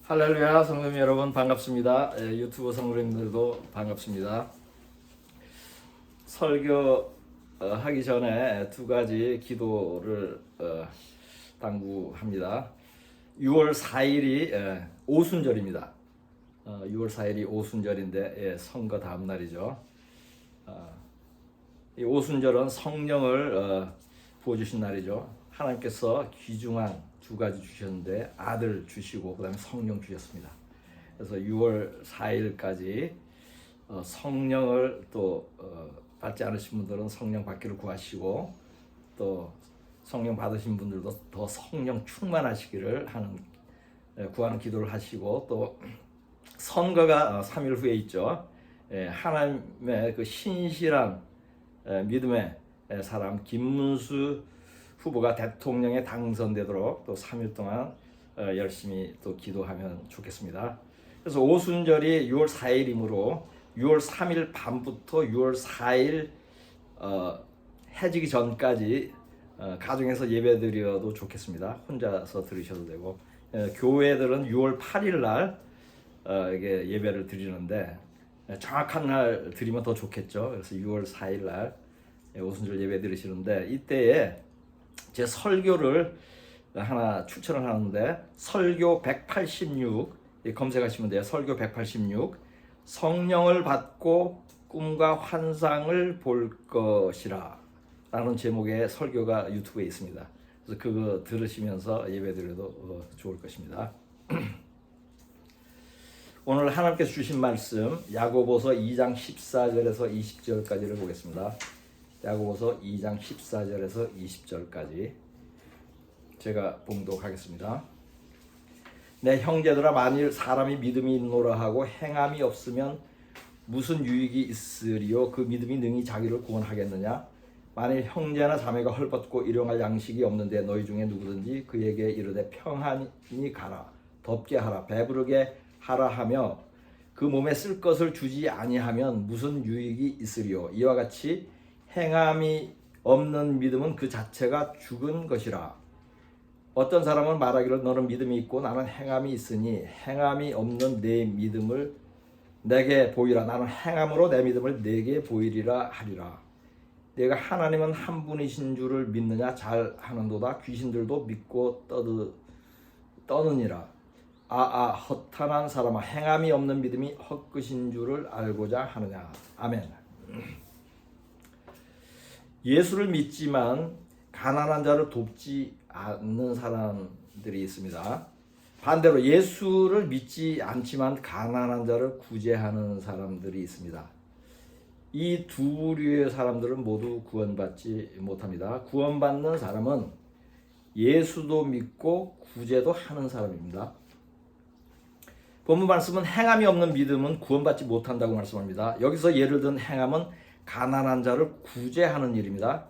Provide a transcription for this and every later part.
할렐루야, 성도님 여러분 반갑습니다. 유튜브 성도님들도 반갑습니다. 설교 하기 전에 두 가지 기도를 당부합니다. 6월 4일이 오순절입니다. 6월 4일이 오순절인데 선거 다음 날이죠. 이 오순절은 성령을 부어주신 날이죠. 하나님께서 귀중한 두 가지 주셨는데 아들 주시고 그 다음에 성령 주셨습니다. 그래서 6월 4일까지 성령을 또 받지 않으신 분들은 성령 받기를 구하시고, 또 성령 받으신 분들도 더 성령 충만하시기를 구하는 기도를 하시고, 또 선거가 3일 후에 있죠. 하나님의 그 신실한 믿음의 사람 김문수 후보가 대통령에 당선되도록 또 3일 동안 열심히 또 기도하면 좋겠습니다. 그래서 오순절이 6월 4일이므로 6월 3일 밤부터 6월 4일 해지기 전까지 가정에서 예배드려도 좋겠습니다. 혼자서 들으셔도 되고, 교회들은 6월 8일 날 이게 예배를 드리는데 정확한 날 드리면 더 좋겠죠. 그래서 6월 4일 날 오순절 예배 드리시는데, 이때에 제 설교를 하나 추천을 하는데, 설교 186 검색하시면 돼요. 설교 186 성령을 받고 꿈과 환상을 볼 것이라 라는 제목의 설교가 유튜브에 있습니다. 그래서 그거 들으시면서 예배드려도 좋을 것입니다. 오늘 하나님께서 주신 말씀 야고보서 2장 14절에서 20절까지를 보겠습니다. 야고보서 2장 14절에서 20절까지 제가 봉독하겠습니다. 내 형제들아, 만일 사람이 믿음이 있노라 하고 행함이 없으면 무슨 유익이 있으리요? 그 믿음이 능히 자기를 구원하겠느냐? 만일 형제나 자매가 헐벗고 일용할 양식이 없는데 너희 중에 누구든지 그에게 이르되 평안히 가라, 덥게 하라, 배부르게 하라 하며 그 몸에 쓸 것을 주지 아니하면 무슨 유익이 있으리요? 이와 같이 행함이 없는 믿음은 그 자체가 죽은 것이라. 어떤 사람은 말하기를 너는 믿음이 있고 나는 행함이 있으니 행함이 없는 내 믿음을 내게 보이라. 나는 행함으로 내 믿음을 내게 보이리라 하리라. 내가 하나님은 한 분이신 줄을 믿느냐? 잘 하는도다. 귀신들도 믿고 떠느니라. 허탄한 사람아, 행함이 없는 믿음이 헛것인 줄을 알고자 하느냐. 아멘. 예수를 믿지만 가난한 자를 돕지 않는 사람들이 있습니다. 반대로 예수를 믿지 않지만 가난한 자를 구제하는 사람들이 있습니다. 이 두 부류의 사람들은 모두 구원받지 못합니다. 구원받는 사람은 예수도 믿고 구제도 하는 사람입니다. 본문 말씀은 행함이 없는 믿음은 구원받지 못한다고 말씀합니다. 여기서 예를 든 행함은 가난한 자를 구제하는 일입니다.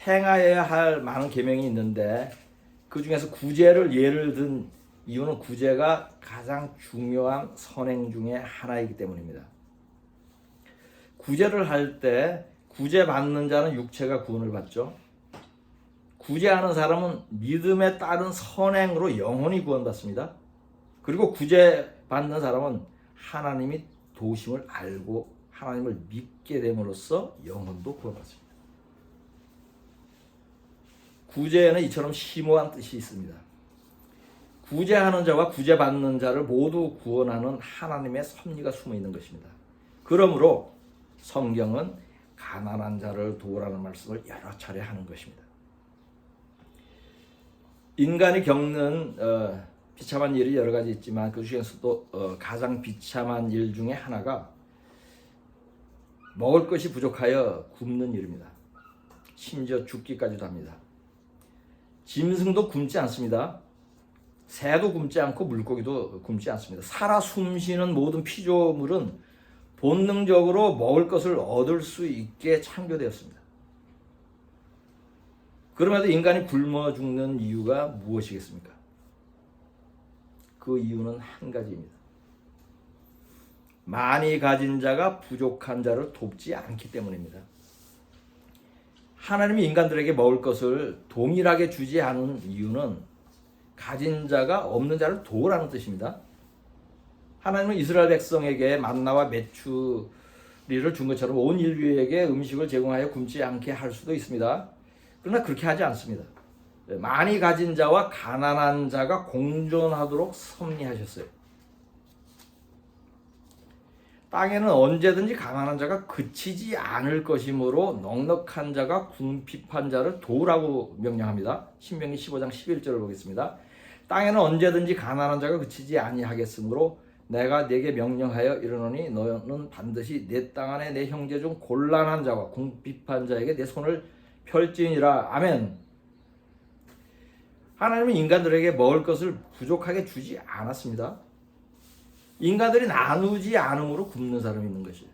행하여야 할 많은 계명이 있는데 그 중에서 구제를 예를 든 이유는 구제가 가장 중요한 선행 중에 하나이기 때문입니다. 구제를 할 때 구제받는 자는 육체가 구원을 받죠. 구제하는 사람은 믿음에 따른 선행으로 영혼이 구원받습니다. 그리고 구제받는 사람은 하나님이 도우심을 알고 하나님을 믿게 됨으로써 영혼도 구원받습니다. 구제에는 이처럼 심오한 뜻이 있습니다. 구제하는 자와 구제받는 자를 모두 구원하는 하나님의 섭리가 숨어 있는 것입니다. 그러므로 성경은 가난한 자를 도우라는 말씀을 여러 차례 하는 것입니다. 인간이 겪는 비참한 일이 여러 가지 있지만 그 중에서도 가장 비참한 일 중에 하나가 먹을 것이 부족하여 굶는 일입니다. 심지어 죽기까지도 합니다. 짐승도 굶지 않습니다. 새도 굶지 않고 물고기도 굶지 않습니다. 살아 숨쉬는 모든 피조물은 본능적으로 먹을 것을 얻을 수 있게 창조되었습니다. 그럼에도 인간이 굶어 죽는 이유가 무엇이겠습니까? 그 이유는 한 가지입니다. 많이 가진 자가 부족한 자를 돕지 않기 때문입니다. 하나님이 인간들에게 먹을 것을 동일하게 주지 않은 이유는 가진 자가 없는 자를 도우라는 뜻입니다. 하나님은 이스라엘 백성에게 만나와 메추리를 준 것처럼 온 인류에게 음식을 제공하여 굶지 않게 할 수도 있습니다. 그러나 그렇게 하지 않습니다. 많이 가진 자와 가난한 자가 공존하도록 섭리하셨어요. 땅에는 언제든지 가난한 자가 그치지 않을 것이므로 넉넉한 자가 궁핍한 자를 도우라고 명령합니다. 신명기 15장 11절을 보겠습니다. 땅에는 언제든지 가난한 자가 그치지 아니하겠으므로 내가 네게 명령하여 이르노니 너는 반드시 내 땅 안에 내 형제 중 곤란한 자와 궁핍한 자에게 내 손을 펼지니라. 아멘. 하나님은 인간들에게 먹을 것을 부족하게 주지 않았습니다. 인간들이 나누지 않음으로 굶는 사람이 있는 것이에요.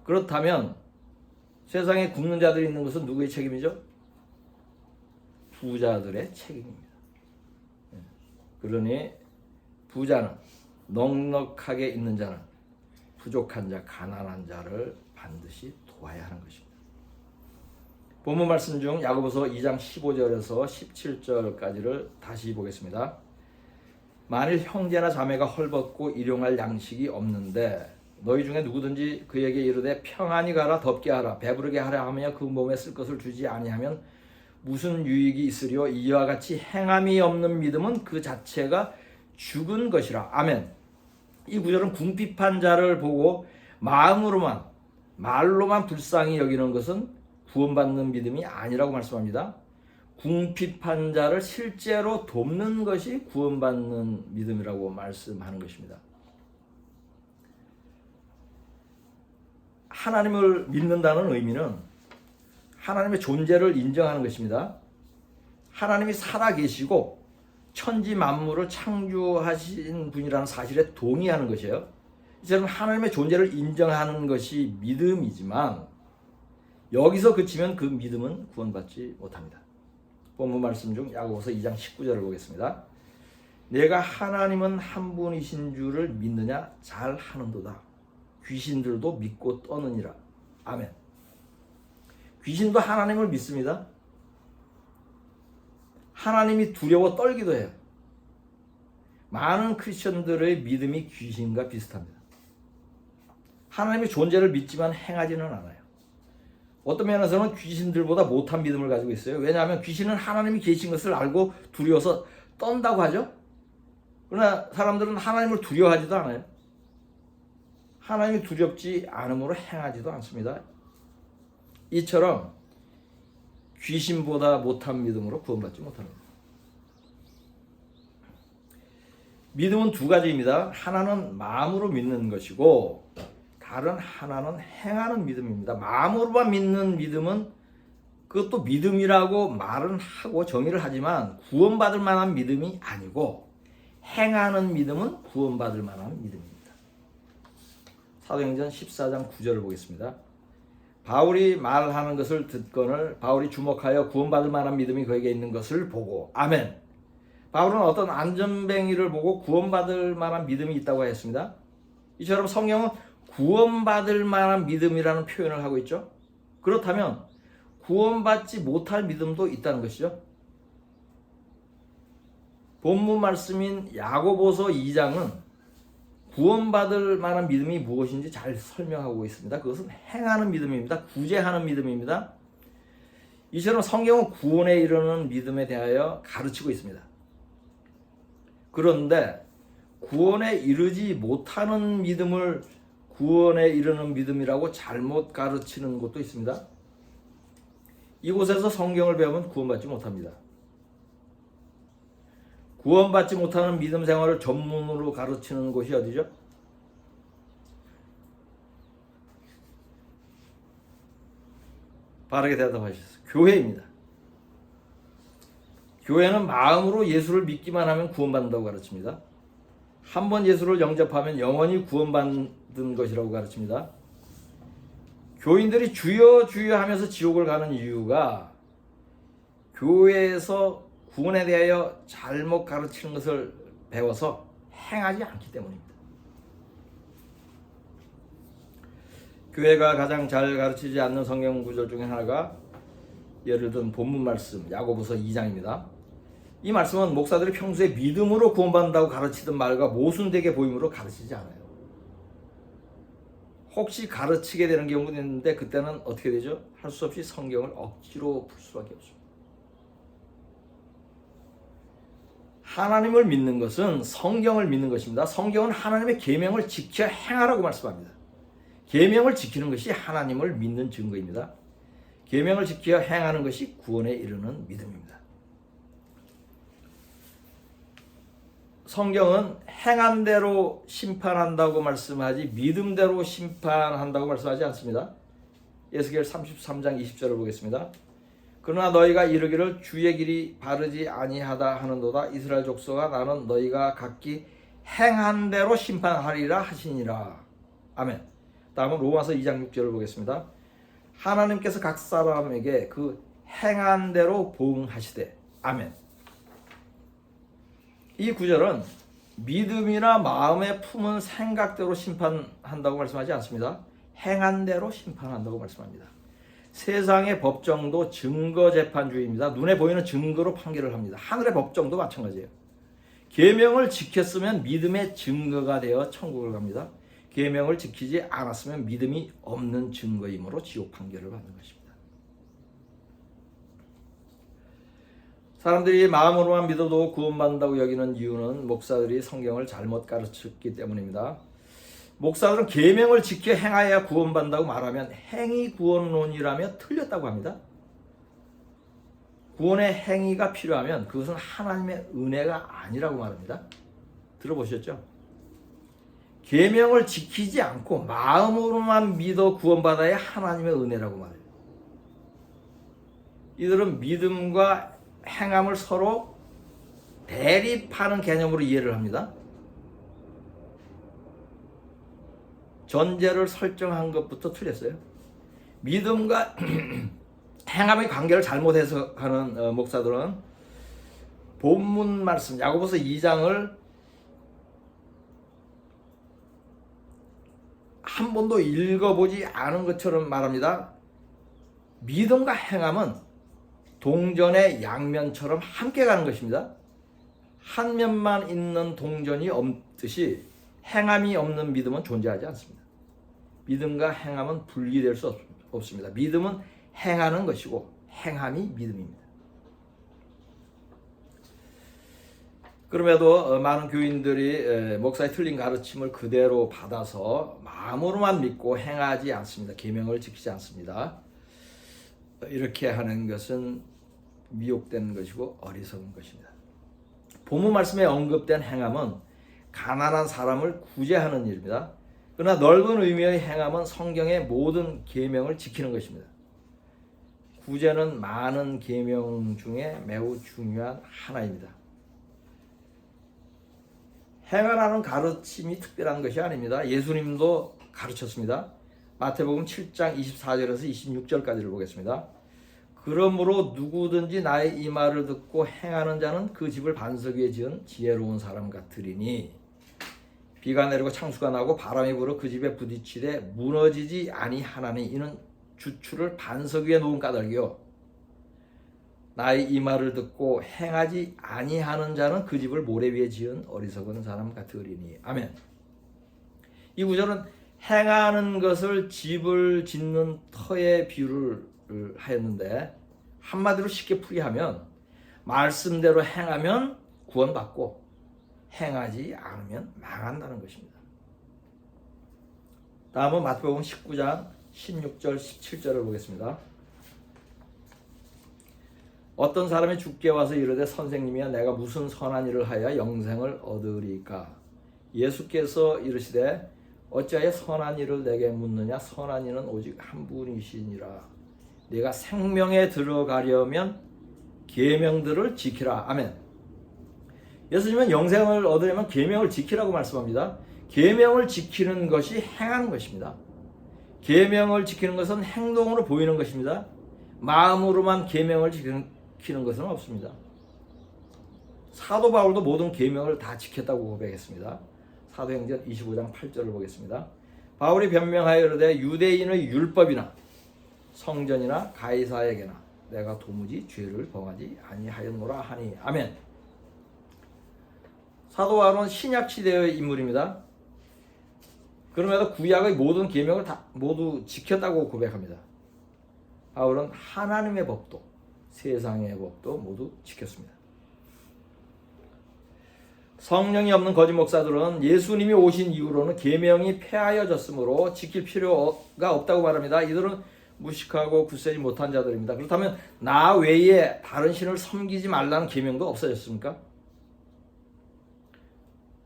그렇다면 세상에 굶는 자들이 있는 것은 누구의 책임이죠? 부자들의 책임입니다. 그러니 부자는 넉넉하게 있는 자는 부족한 자, 가난한 자를 반드시 도와야 하는 것입니다. 본문 말씀 중 야고보서 2장 15절에서 17절까지를 다시 보겠습니다. 만일 형제나 자매가 헐벗고 일용할 양식이 없는데 너희 중에 누구든지 그에게 이르되 평안히 가라 덥게 하라 배부르게 하라 하며 그 몸에 쓸 것을 주지 아니하면 무슨 유익이 있으리요. 이와 같이 행함이 없는 믿음은 그 자체가 죽은 것이라. 아멘. 이 구절은 궁핍한 자를 보고 마음으로만 말로만 불쌍히 여기는 것은 구원받는 믿음이 아니라고 말씀합니다. 궁핍한 자를 실제로 돕는 것이 구원받는 믿음이라고 말씀하는 것입니다. 하나님을 믿는다는 의미는 하나님의 존재를 인정하는 것입니다. 하나님이 살아계시고 천지 만물을 창조하신 분이라는 사실에 동의하는 것이에요. 이처럼 하나님의 존재를 인정하는 것이 믿음이지만 여기서 그치면 그 믿음은 구원받지 못합니다. 본문 말씀 중 야고보서 2장 19절을 보겠습니다. 내가 하나님은 한 분이신 줄을 믿느냐 잘 하는도다. 귀신들도 믿고 떠느니라. 아멘. 귀신도 하나님을 믿습니다. 하나님이 두려워 떨기도 해요. 많은 크리스천들의 믿음이 귀신과 비슷합니다. 하나님의 존재를 믿지만 행하지는 않아요. 어떤 면에서는 귀신들보다 못한 믿음을 가지고 있어요. 왜냐하면 귀신은 하나님이 계신 것을 알고 두려워서 떤다고 하죠. 그러나 사람들은 하나님을 두려워하지도 않아요. 하나님이 두렵지 않으므로 행하지도 않습니다. 이처럼 귀신보다 못한 믿음으로 구원받지 못합니다. 믿음은 두 가지입니다. 하나는 마음으로 믿는 것이고 다른 하나는 행하는 믿음입니다. 마음으로만 믿는 믿음은 그것도 믿음이라고 말은 하고 정의를 하지만 구원받을 만한 믿음이 아니고 행하는 믿음은 구원받을 만한 믿음입니다. 사도행전 14장 9절을 보겠습니다. 바울이 말하는 것을 듣거늘 바울이 주목하여 구원받을 만한 믿음이 그에게 있는 것을 보고 아멘. 바울은 어떤 안전뱅이를 보고 구원받을 만한 믿음이 있다고 했습니다. 이처럼 성경은 구원받을 만한 믿음이라는 표현을 하고 있죠. 그렇다면 구원받지 못할 믿음도 있다는 것이죠. 본문 말씀인 야고보서 2장은 구원받을 만한 믿음이 무엇인지 잘 설명하고 있습니다. 그것은 행하는 믿음입니다. 구제하는 믿음입니다. 이처럼 성경은 구원에 이르는 믿음에 대하여 가르치고 있습니다. 그런데 구원에 이르지 못하는 믿음을 구원에 이르는 믿음이라고 잘못 가르치는 곳도 있습니다. 이곳에서 성경을 배우면 구원받지 못합니다. 구원받지 못하는 믿음 생활을 전문으로 가르치는 곳이 어디죠? 바르게 대답하셨어요. 교회입니다. 교회는 마음으로 예수를 믿기만 하면 구원받는다고 가르칩니다. 한 번 예수를 영접하면 영원히 구원받는 것이라고 가르칩니다. 교인들이 주여 주여 하면서 지옥을 가는 이유가 교회에서 구원에 대하여 잘못 가르치는 것을 배워서 행하지 않기 때문입니다. 교회가 가장 잘 가르치지 않는 성경 구절 중에 하나가 예를 든 본문 말씀 야고보서 2장입니다. 이 말씀은 목사들이 평소에 믿음으로 구원받는다고 가르치던 말과 모순되게 보임으로 가르치지 않아요. 혹시 가르치게 되는 경우도 있는데 그때는 어떻게 되죠? 할 수 없이 성경을 억지로 풀 수밖에 없습니다. 하나님을 믿는 것은 성경을 믿는 것입니다. 성경은 하나님의 계명을 지켜 행하라고 말씀합니다. 계명을 지키는 것이 하나님을 믿는 증거입니다. 계명을 지켜 행하는 것이 구원에 이르는 믿음입니다. 성경은 행한 대로 심판한다고 말씀하지 믿음대로 심판한다고 말씀하지 않습니다. 에스겔 33장 20절을 보겠습니다. 그러나 너희가 이르기를 주의 길이 바르지 아니하다 하는도다. 이스라엘 족속아 나는 너희가 각기 행한 대로 심판하리라 하시니라. 아멘. 다음은 로마서 2장 6절을 보겠습니다. 하나님께서 각 사람에게 그 행한 대로 보응하시되. 아멘. 이 구절은 믿음이나 마음에 품은 생각대로 심판한다고 말씀하지 않습니다. 행한 대로 심판한다고 말씀합니다. 세상의 법정도 증거재판주의입니다. 눈에 보이는 증거로 판결을 합니다. 하늘의 법정도 마찬가지예요. 계명을 지켰으면 믿음의 증거가 되어 천국을 갑니다. 계명을 지키지 않았으면 믿음이 없는 증거이므로 지옥 판결을 받는 것입니다. 사람들이 마음으로만 믿어도 구원받는다고 여기는 이유는 목사들이 성경을 잘못 가르쳤기 때문입니다. 목사들은 계명을 지켜 행하여야 구원받는다고 말하면 행위 구원론이라며 틀렸다고 합니다. 구원의 행위가 필요하면 그것은 하나님의 은혜가 아니라고 말합니다. 들어보셨죠? 계명을 지키지 않고 마음으로만 믿어 구원받아야 하나님의 은혜라고 말해요. 이들은 믿음과 행함을 서로 대립하는 개념으로 이해를 합니다. 전제를 설정한 것부터 틀렸어요. 믿음과 행함의 관계를 잘못 해석하는 목사들은 본문 말씀 야고보서 2장을 한 번도 읽어보지 않은 것처럼 말합니다. 믿음과 행함은 동전의 양면처럼 함께 가는 것입니다. 한 면만 있는 동전이 없듯이 행함이 없는 믿음은 존재하지 않습니다. 믿음과 행함은 분리될 수 없습니다. 믿음은 행하는 것이고 행함이 믿음입니다. 그럼에도 많은 교인들이 목사의 틀린 가르침을 그대로 받아서 마음으로만 믿고 행하지 않습니다. 계명을 지키지 않습니다. 이렇게 하는 것은 미혹된 것이고 어리석은 것입니다. 본문 말씀에 언급된 행함은 가난한 사람을 구제하는 일입니다. 그러나 넓은 의미의 행함은 성경의 모든 계명을 지키는 것입니다. 구제는 많은 계명 중에 매우 중요한 하나입니다. 행하라는 가르침이 특별한 것이 아닙니다. 예수님도 가르쳤습니다. 마태복음 7장 24절에서 26절까지를 보겠습니다. 그러므로 누구든지 나의 이 말을 듣고 행하는 자는 그 집을 반석 위에 지은 지혜로운 사람 같으리니 비가 내리고 창수가 나고 바람이 불어 그 집에 부딪히되 무너지지 아니하나니 이는 주추를 반석 위에 놓은 까닭이요 나의 이 말을 듣고 행하지 아니하는 자는 그 집을 모래 위에 지은 어리석은 사람 같으리니. 아멘. 이 구절은 행하는 것을 집을 짓는 터에 비유를 하였는데 한마디로 쉽게 풀이하면 말씀대로 행하면 구원받고 행하지 않으면 망한다는 것입니다. 다음은 마태복음 19장 16절 17절을 보겠습니다. 어떤 사람이 주께 와서 이르되 선생님이야 내가 무슨 선한 일을 하여 영생을 얻으리까? 예수께서 이르시되 어찌하여 선한 일을 내게 묻느냐? 선한 이는 오직 한 분이시니라. 네가 생명에 들어가려면 계명들을 지키라. 아멘. 예수님은 영생을 얻으려면 계명을 지키라고 말씀합니다. 계명을 지키는 것이 행하는 것입니다. 계명을 지키는 것은 행동으로 보이는 것입니다. 마음으로만 계명을 지키는 것은 없습니다. 사도 바울도 모든 계명을 다 지켰다고 고백했습니다. 사도행전 25장 8절을 보겠습니다. 바울이 변명하여 이르되 유대인의 율법이나 성전이나 가이사에게나 내가 도무지 죄를 범하지 아니하였노라 하니. 아멘. 사도 바울은 신약 시대의 인물입니다. 그럼에도 구약의 모든 계명을 다 모두 지켰다고 고백합니다. 바울은 하나님의 법도 세상의 법도 모두 지켰습니다. 성령이 없는 거짓 목사들은 예수님이 오신 이후로는 계명이 폐하여졌으므로 지킬 필요가 없다고 말합니다. 이들은 무식하고 굳세지 못한 자들입니다. 그렇다면 나 외에 다른 신을 섬기지 말라는 계명도 없어졌습니까?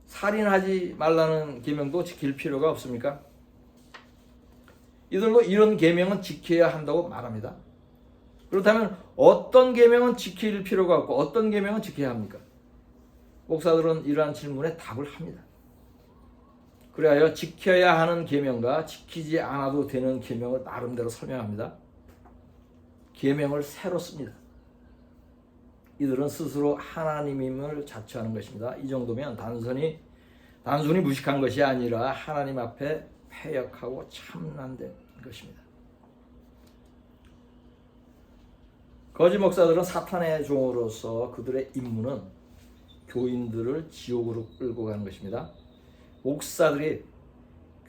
살인하지 말라는 계명도 지킬 필요가 없습니까? 이들도 이런 계명은 지켜야 한다고 말합니다. 그렇다면 어떤 계명은 지킬 필요가 없고 어떤 계명은 지켜야 합니까? 목사들은 이러한 질문에 답을 합니다. 그래야 지켜야 하는 계명과 지키지 않아도 되는 계명을 나름대로 설명합니다. 계명을 새로 씁니다. 이들은 스스로 하나님임을 자처하는 것입니다. 이 정도면 단순히 무식한 것이 아니라 하나님 앞에 패역하고 참난된 것입니다. 거짓 목사들은 사탄의 종으로서 그들의 임무는 교인들을 지옥으로 끌고 가는 것입니다. 목사들이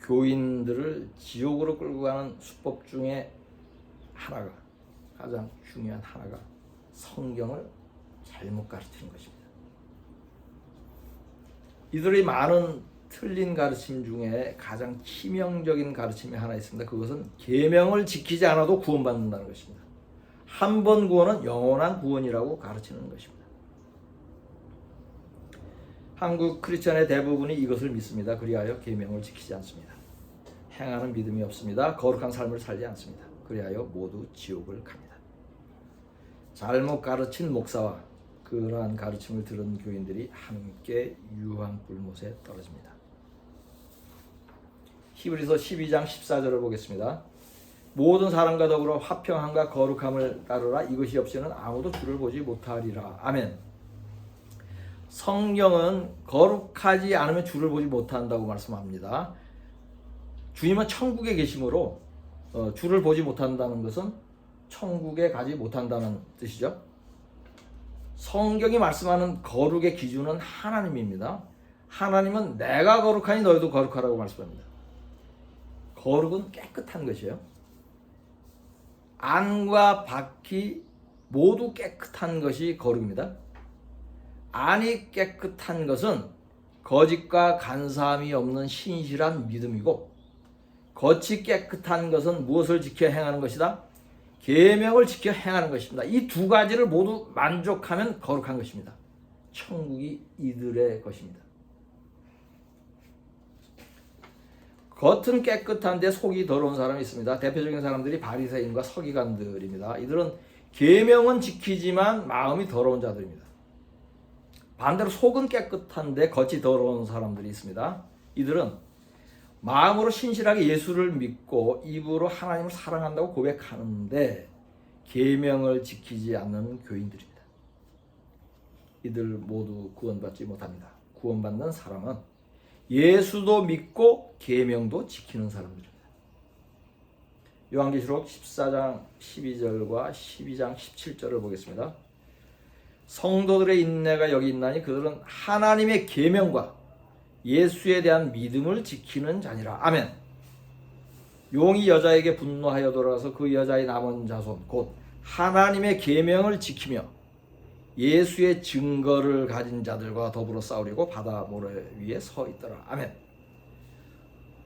교인들을 지옥으로 끌고 가는 수법 중에 하나가, 가장 중요한 하나가 성경을 잘못 가르치는 것입니다. 이들의 많은 틀린 가르침 중에 가장 치명적인 가르침이 하나 있습니다. 그것은 계명을 지키지 않아도 구원받는다는 것입니다. 한 번 구원은 영원한 구원이라고 가르치는 것입니다. 한국 크리스천의 대부분이 이것을 믿습니다. 그리하여 계명을 지키지 않습니다. 행하는 믿음이 없습니다. 거룩한 삶을 살지 않습니다. 그리하여 모두 지옥을 갑니다. 잘못 가르친 목사와 그러한 가르침을 들은 교인들이 함께 유황불못에 떨어집니다. 히브리서 12장 14절을 보겠습니다. 모든 사람과 더불어 화평함과 거룩함을 따르라. 이것이 없이는 아무도 주를 보지 못하리라. 아멘. 성경은 거룩하지 않으면 주를 보지 못한다고 말씀합니다. 주님은 천국에 계심으로 주를 보지 못한다는 것은 천국에 가지 못한다는 뜻이죠. 성경이 말씀하는 거룩의 기준은 하나님입니다. 하나님은 내가 거룩하니 너희도 거룩하라고 말씀합니다. 거룩은 깨끗한 것이에요. 안과 밖이 모두 깨끗한 것이 거룩입니다. 안이 깨끗한 것은 거짓과 간사함이 없는 신실한 믿음이고, 겉이 깨끗한 것은 무엇을 지켜 행하는 것이다? 계명을 지켜 행하는 것입니다. 이 두 가지를 모두 만족하면 거룩한 것입니다. 천국이 이들의 것입니다. 겉은 깨끗한데 속이 더러운 사람이 있습니다. 대표적인 사람들이 바리새인과 서기관들입니다. 이들은 계명은 지키지만 마음이 더러운 자들입니다. 반대로 속은 깨끗한데 겉이 더러운 사람들이 있습니다. 이들은 마음으로 신실하게 예수를 믿고 입으로 하나님을 사랑한다고 고백하는데 계명을 지키지 않는 교인들입니다. 이들 모두 구원받지 못합니다. 구원받는 사람은 예수도 믿고 계명도 지키는 사람들입니다. 요한계시록 14장 12절과 12장 17절을 보겠습니다. 성도들의 인내가 여기 있나니 그들은 하나님의 계명과 예수에 대한 믿음을 지키는 자니라. 아멘. 용이 여자에게 분노하여 돌아가서 그 여자의 남은 자손 곧 하나님의 계명을 지키며 예수의 증거를 가진 자들과 더불어 싸우려고 바다 모래 위에 서 있더라. 아멘.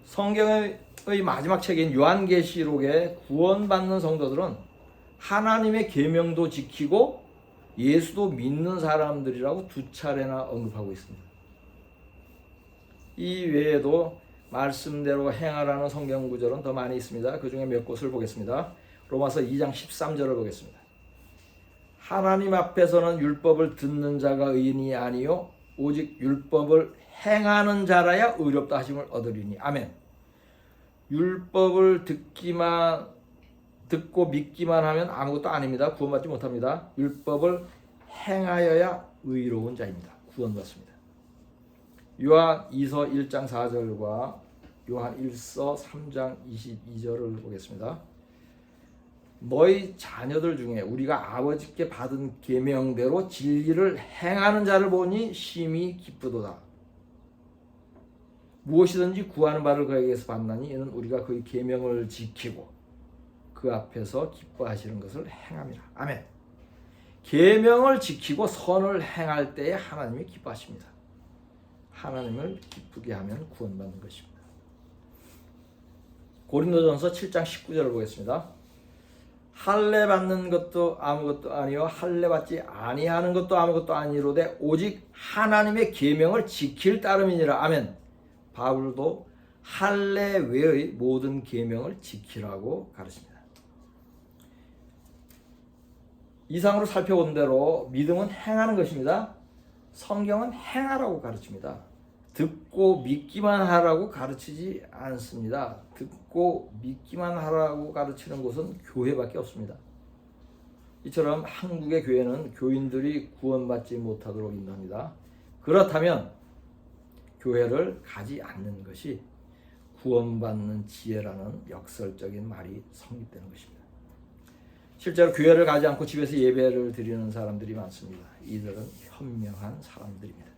성경의 마지막 책인 요한계시록에 구원받는 성도들은 하나님의 계명도 지키고 예수도 믿는 사람들이라고 두 차례나 언급하고 있습니다. 이 외에도 말씀대로 행하라는 성경 구절은 더 많이 있습니다. 그 중에 몇 곳을 보겠습니다. 로마서 2장 13절을 보겠습니다. 하나님 앞에서는 율법을 듣는 자가 의인이 아니요 오직 율법을 행하는 자라야 의롭다 하심을 얻으리니. 아멘. 율법을 듣고 믿기만 하면 아무것도 아닙니다. 구원받지 못합니다. 율법을 행하여야 의로운 자입니다. 구원받습니다. 요한 2서 1장 4절과 요한 1서 3장 22절을 보겠습니다. 너희 자녀들 중에 우리가 아버지께 받은 계명대로 진리를 행하는 자를 보니 심히 기쁘도다. 무엇이든지 구하는 바를 그에게서 받나니 이는 우리가 그의 계명을 지키고 그 앞에서 기뻐하시는 것을 행함이라. 아멘. 계명을 지키고 선을 행할 때에 하나님이 기뻐하십니다. 하나님을 기쁘게 하면 구원받는 것입니다. 고린도전서 7장 19절을 보겠습니다. 할례 받는 것도 아무것도 아니요 할례 받지 아니하는 것도 아무것도 아니로되 오직 하나님의 계명을 지킬 따름이니라. 아멘. 바울도 할례 외의 모든 계명을 지키라고 가르칩니다. 이상으로 살펴본 대로 믿음은 행하는 것입니다. 성경은 행하라고 가르칩니다. 듣고 믿기만 하라고 가르치지 않습니다. 듣고 믿기만 하라고 가르치는 곳은 교회밖에 없습니다. 이처럼 한국의 교회는 교인들이 구원받지 못하도록 인도합니다. 그렇다면 교회를 가지 않는 것이 구원받는 지혜라는 역설적인 말이 성립되는 것입니다. 실제로 교회를 가지 않고 집에서 예배를 드리는 사람들이 많습니다. 이들은 현명한 사람들입니다.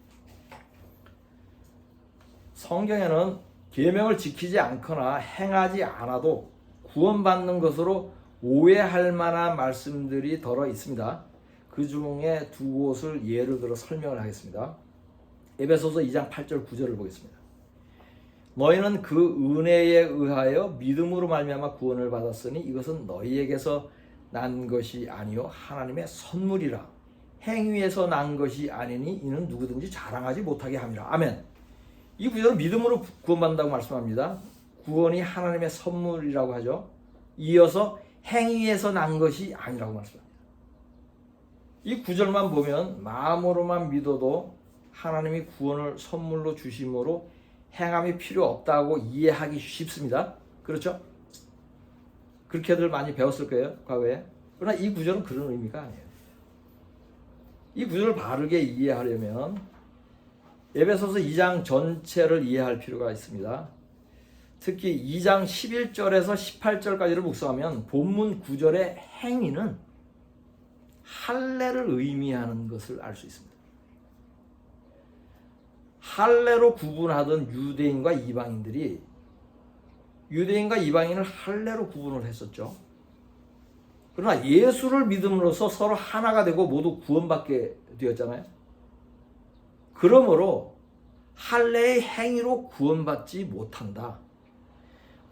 성경에는 계명을 지키지 않거나 행하지 않아도 구원받는 것으로 오해할 만한 말씀들이 더러 있습니다. 그 중에 두 곳을 예를 들어 설명을 하겠습니다. 에베소서 2장 8절 9절을 보겠습니다. 너희는 그 은혜에 의하여 믿음으로 말미암아 구원을 받았으니 이것은 너희에게서 난 것이 아니요 하나님의 선물이라. 행위에서 난 것이 아니니 이는 누구든지 자랑하지 못하게 함이라. 아멘. 이 구절은 믿음으로 구원받는다고 말씀합니다. 구원이 하나님의 선물이라고 하죠. 이어서 행위에서 난 것이 아니라고 말씀합니다. 이 구절만 보면 마음으로만 믿어도 하나님이 구원을 선물로 주심으로 행함이 필요 없다고 이해하기 쉽습니다. 그렇죠? 그렇게들 많이 배웠을 거예요, 과거에. 그러나 이 구절은 그런 의미가 아니에요. 이 구절을 바르게 이해하려면 에베소서 2장 전체를 이해할 필요가 있습니다. 특히 2장 11절에서 18절까지를 묵상하면 본문 9절의 행위는 할례를 의미하는 것을 알 수 있습니다. 할례로 구분하던 유대인과 이방인들이 유대인과 이방인을 할례로 구분을 했었죠. 그러나 예수를 믿음으로써 서로 하나가 되고 모두 구원받게 되었잖아요. 그러므로 할례의 행위로 구원받지 못한다.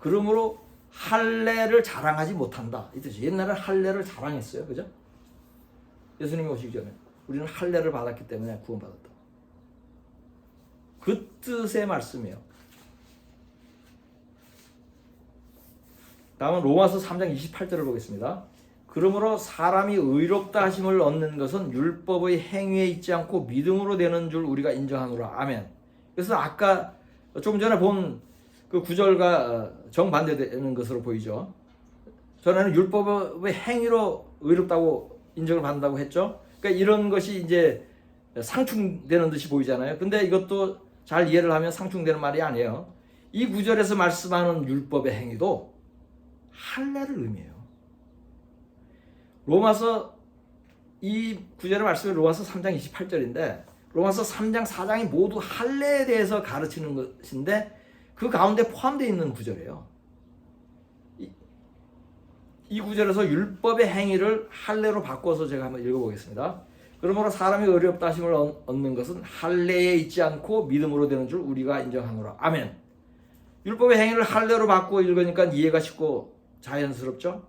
그러므로 할례를 자랑하지 못한다. 이 뜻이. 옛날에 할례를 자랑했어요. 그죠? 예수님이 오시기 전에 우리는 할례를 받았기 때문에 구원받았다. 그 뜻의 말씀이에요. 다음은 로마서 3장 28절을 보겠습니다. 그러므로 사람이 의롭다 하심을 얻는 것은 율법의 행위에 있지 않고 믿음으로 되는 줄 우리가 인정하노라. 아멘. 그래서 아까 조금 전에 본 그 구절과 정반대되는 것으로 보이죠. 전에는 율법의 행위로 의롭다고 인정을 받는다고 했죠. 그러니까 이런 것이 이제 상충되는 듯이 보이잖아요. 근데 이것도 잘 이해를 하면 상충되는 말이 아니에요. 이 구절에서 말씀하는 율법의 행위도 할례를 의미해요. 로마서 이 구절의 말씀이 로마서 3장 28절인데 로마서 3장 4장이 모두 할례에 대해서 가르치는 것인데 그 가운데 포함되어 있는 구절이에요. 이 구절에서 율법의 행위를 할례로 바꿔서 제가 한번 읽어보겠습니다. 그러므로 사람이 의롭다 하심을 얻는 것은 할례에 있지 않고 믿음으로 되는 줄 우리가 인정하노라. 아멘. 율법의 행위를 할례로 바꾸어 읽으니까 이해가 쉽고 자연스럽죠?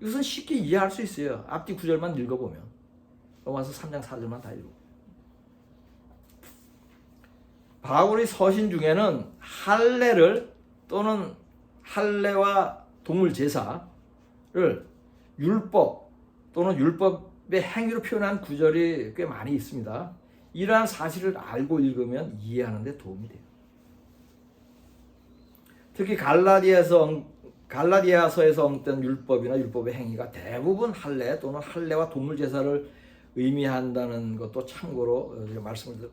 이것은 쉽게 이해할 수 있어요. 앞뒤 구절만 읽어보면. 로마서 3장 4절만 다 읽고. 바울의 서신 중에는 할례를 또는 할례와 동물 제사를 율법 또는 율법의 행위로 표현한 구절이 꽤 많이 있습니다. 이러한 사실을 알고 읽으면 이해하는 데 도움이 돼요. 특히 갈라디아서에서 언급된 율법이나 율법의 행위가 대부분 할례 또는 할례와 동물 제사를 의미한다는 것도 참고로 말씀을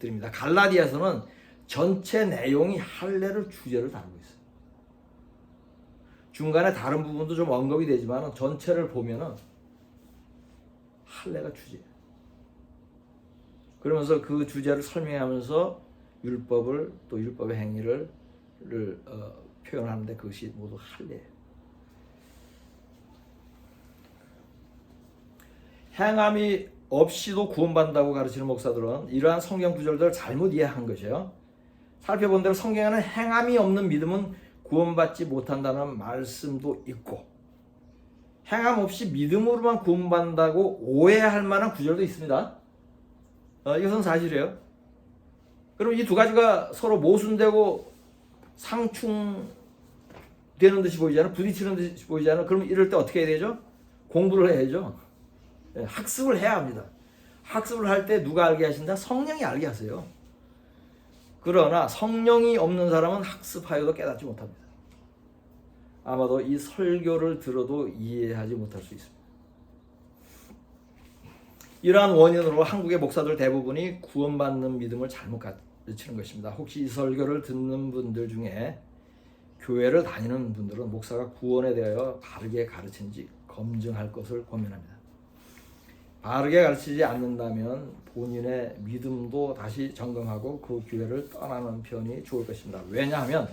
드립니다. 갈라디아서는 전체 내용이 할례를 주제로 다루고 있어요. 중간에 다른 부분도 좀 언급이 되지만 전체를 보면은 할례가 주제예요. 그러면서 그 주제를 설명하면서 율법을 또 율법의 행위를 표현하는데 그것이 모두 할례예요. 행함이 없이도 구원받는다고 가르치는 목사들은 이러한 성경 구절들을 잘못 이해한 것이에요. 살펴본 대로 성경에는 행함이 없는 믿음은 구원받지 못한다는 말씀도 있고 행함 없이 믿음으로만 구원받는다고 오해할 만한 구절도 있습니다. 이것은 사실이에요. 그럼 이 두 가지가 서로 모순되고 상충되는 듯이 보이잖아요. 부딪히는 듯이 보이잖아요. 그럼 이럴 때 어떻게 해야 되죠? 공부를 해야죠. 학습을 해야 합니다. 학습을 할 때 누가 알게 하신다? 성령이 알게 하세요. 그러나 성령이 없는 사람은 학습하여도 깨닫지 못합니다. 아마도 이 설교를 들어도 이해하지 못할 수 있습니다. 이러한 원인으로 한국의 목사들 대부분이 구원받는 믿음을 잘못 가르치는 것입니다. 혹시 이 설교를 듣는 분들 중에 교회를 다니는 분들은 목사가 구원에 대하여 바르게 가르치는지 검증할 것을 권면합니다. 바르게 가르치지 않는다면 본인의 믿음도 다시 점검하고 그 교회를 떠나는 편이 좋을 것입니다. 왜냐하면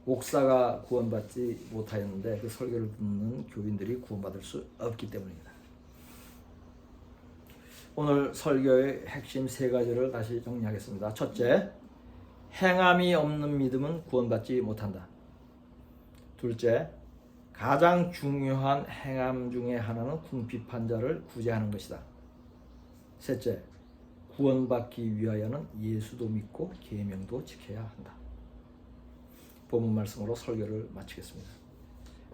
목사가 구원받지 못하였는데 그 설교를 듣는 교인들이 구원받을 수 없기 때문입니다. 오늘 설교의 핵심 세 가지를 다시 정리하겠습니다. 첫째, 행함이 없는 믿음은 구원받지 못한다. 둘째, 가장 중요한 행함 중에 하나는 궁핍한 자를 구제하는 것이다. 셋째, 구원받기 위하여는 예수도 믿고 계명도 지켜야 한다. 본문 말씀으로 설교를 마치겠습니다.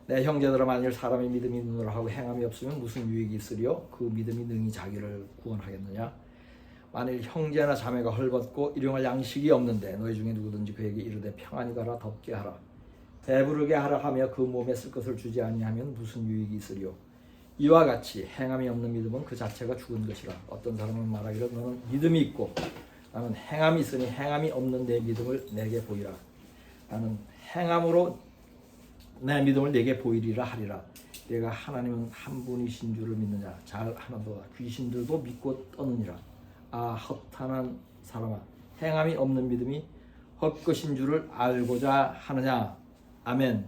내 형제들아, 만일 사람이 믿음이 있느라 하고 행함이 없으면 무슨 유익이 있으리요? 그 믿음이 능히 자기를 구원하겠느냐? 만일 형제나 자매가 헐벗고 일용할 양식이 없는데 너희 중에 누구든지 그에게 이르되 평안히 가라, 덥게 하라, 배부르게 하라 하며 그 몸에 쓸 것을 주지 아니하면 무슨 유익이 있으리요? 이와 같이 행함이 없는 믿음은 그 자체가 죽은 것이라. 어떤 사람은 말하기를 너는 믿음이 있고 나는 행함이 있으니 행함이 없는 내 믿음을 내게 보이라. 나는 행함으로 내 믿음을 내게 보이리라 하리라. 내가 하나님은 한 분이신 줄을 믿느냐? 잘 하나도다. 귀신들도 믿고 떠느니라. 아, 허탄한 사람아, 행함이 없는 믿음이 헛것인 줄을 알고자 하느냐? 아멘.